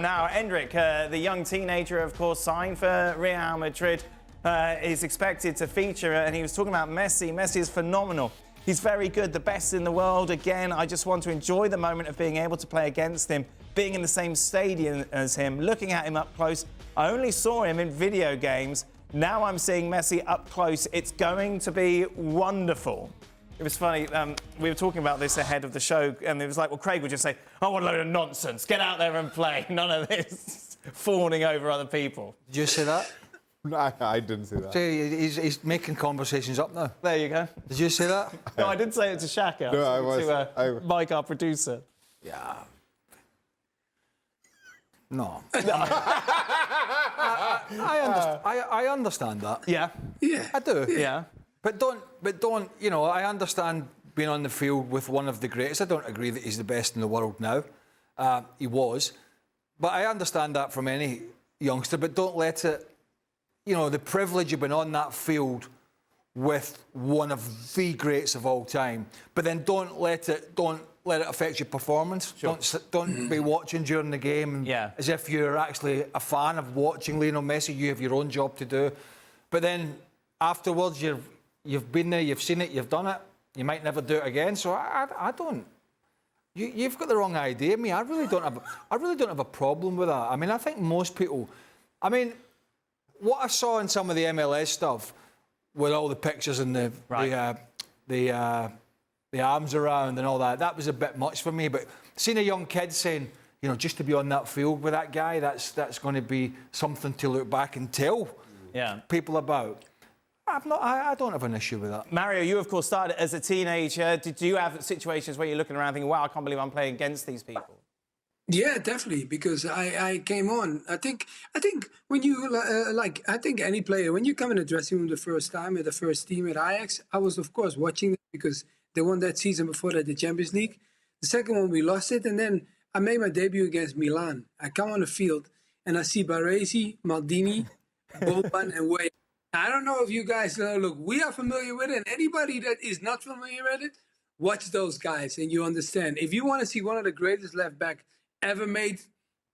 now. Endrick, the young teenager, of course, signed for Real Madrid, is expected to feature, and he was talking about Messi. Messi is phenomenal. He's very good, the best in the world. Again, I just want to enjoy the moment of being able to play against him, being in the same stadium as him, looking at him up close. I only saw him in video games. Now I'm seeing Messi up close. It's going to be wonderful. It was funny, we were talking about this ahead of the show, and it was like, well, Craig would just say, oh, what a load of nonsense. Get out there and play. None of this fawning over other people. Did you say that? No, I didn't say that. See, he's making conversations up now. There you go. Did you say that? No, I didn't say it to Shaka. No, I was. To Mike, our producer. Yeah. No. I understand that. Yeah. Yeah. I do. Yeah. But don't, you know, I understand being on the field with one of the greatest. I don't agree that he's the best in the world now. He was. But I understand that from any youngster, but don't let it, you know, the privilege of being on that field with one of the greats of all time, but then don't let it affect your performance. Sure. Don't be watching during the game as if you're actually a fan of watching Lionel Messi. You have your own job to do. But then afterwards, you've been there, you've seen it, you've done it. You might never do it again. So I don't. You've got the wrong idea. I really don't have a problem with that. I mean, I think most people. I mean, what I saw in some of the MLS stuff, with all the pictures and the arms around and all that, that was a bit much for me. But seeing a young kid saying, you know, just to be on that field with that guy, that's going to be something to look back and tell people about. I don't have an issue with that. Mario, you of course started as a teenager. Did you have situations where you're looking around thinking, wow, I can't believe I'm playing against these people? Yeah, definitely, because I came on. I think when you I think any player, when you come in the dressing room the first time at the first team at Ajax, I was of course watching them because they won that season before that, the Champions League. The second one we lost it, and then I made my debut against Milan. I come on the field and I see Baresi, Maldini, Boban, and Way. I don't know if you guys look. We are familiar with it, and anybody that is not familiar with it, watch those guys and you understand. If you want to see one of the greatest left back ever made,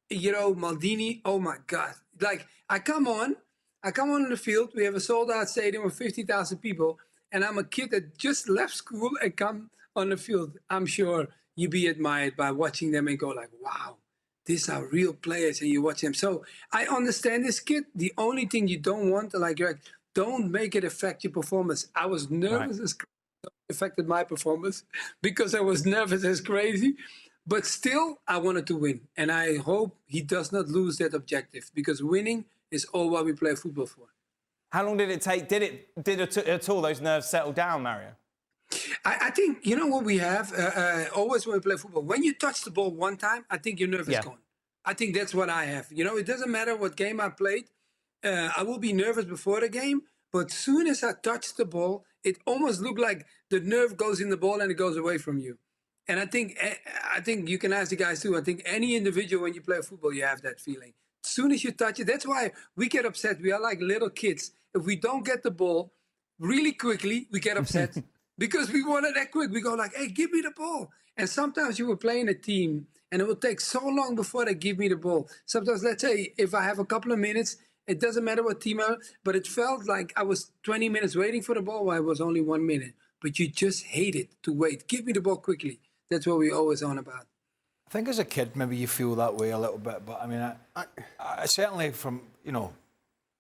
you know, Maldini, oh my God. Like, I come on the field, we have a sold-out stadium of 50,000 people, and I'm a kid that just left school and come on the field. I'm sure you be admired by watching them and go like, wow, these are real players, and you watch them. So I understand this kid. The only thing you don't want, like, don't make it affect your performance. I was nervous as crazy. It affected my performance because I was nervous as crazy. But still, I wanted to win. And I hope he does not lose that objective, because winning is all what we play football for. How long did it take? Did it at all those nerves settle down, Mario? I think, you know what we have? Always when we play football, when you touch the ball one time, I think your nerve is gone. I think that's what I have. You know, it doesn't matter what game I played. I will be nervous before the game, but as soon as I touch the ball, it almost looked like the nerve goes in the ball and it goes away from you. And I think you can ask the guys too. I think any individual, when you play football, you have that feeling. As soon as you touch it, that's why we get upset. We are like little kids. If we don't get the ball really quickly, we get upset because we want it that quick. We go like, hey, give me the ball. And sometimes you were playing a team and it will take so long before they give me the ball. Sometimes, let's say, if I have a couple of minutes, it doesn't matter what team I'm, but it felt like I was 20 minutes waiting for the ball while it was only 1 minute. But you just hate it to wait. Give me the ball quickly. That's what we're always on about. I think as a kid, maybe you feel that way a little bit. But I mean, I certainly from, you know,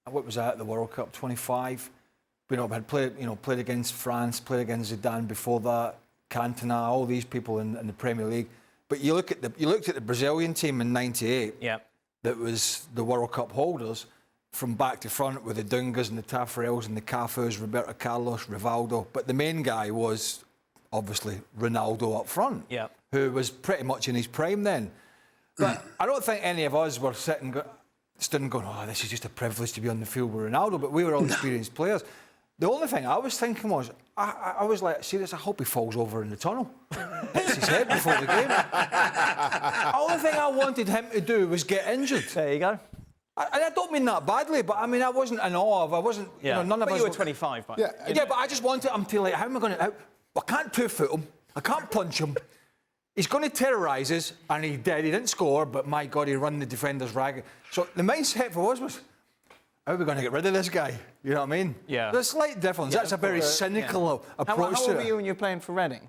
what was I at the World Cup, 25? You know, I had played against France, played against Zidane before that, Cantona, all these people in the Premier League. But you looked at the Brazilian team in '98. Yeah. That was the World Cup holders from back to front with the Dungas and the Tafarels and the Cafus, Roberto Carlos, Rivaldo. But the main guy was obviously Ronaldo up front, who was pretty much in his prime then. But I don't think any of us were stood and going, oh, this is just a privilege to be on the field with Ronaldo, but we were all experienced players. The only thing I was thinking was, I was like, serious, I hope he falls over in the tunnel. Hits his head before the game. The only thing I wanted him to do was get injured. There you go. I don't mean that badly, but I mean, I wasn't in awe of, I wasn't, you know, none of us... But you were 25, but... Yeah, but I just wanted him to, like, how am I going to... I can't two-foot him. I can't punch him. he's going to terrorise us, and he did. He didn't score, but my God, he run the defenders ragged. So the mindset for us was, how are we going to get rid of this guy? You know what I mean? Yeah. There's a slight difference. That's a very cynical approach How to old were it. you when you were playing for Reading?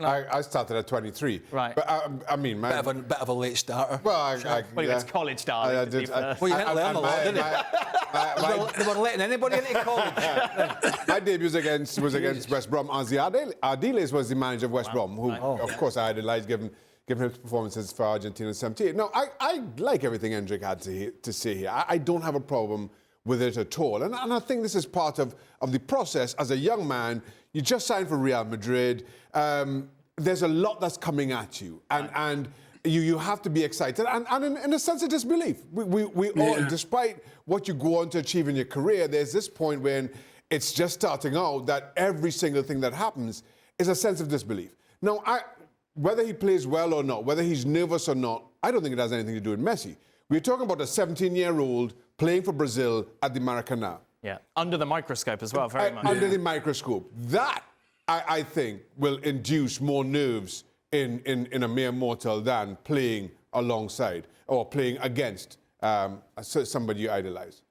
I started at 23. Right. But I mean, man. Bit of a late starter. Well, Well, you went to college, darling. I to be did. fair. Well, you had to learn a lot, didn't you? They weren't letting anybody into college. My debut was against West Brom. Ardiles was the manager of West Brom, who, of course, I idolized, given his performances for Argentina in 78. No, I like everything Endrick had to say here. I don't have a problem with it at all. And I think this is part of the process. As a young man, you just signed for Real Madrid. There's a lot that's coming at you. And you have to be excited. And in a sense of disbelief. We all, despite what you go on to achieve in your career, there's this point when it's just starting out that every single thing that happens is a sense of disbelief. Now, whether he plays well or not, whether he's nervous or not, I don't think it has anything to do with Messi. We're talking about a 17-year-old playing for Brazil at the Maracanã. Yeah, under the microscope as well, very much. Under the microscope. That, I think, will induce more nerves in a mere mortal than playing alongside or playing against somebody you idolize.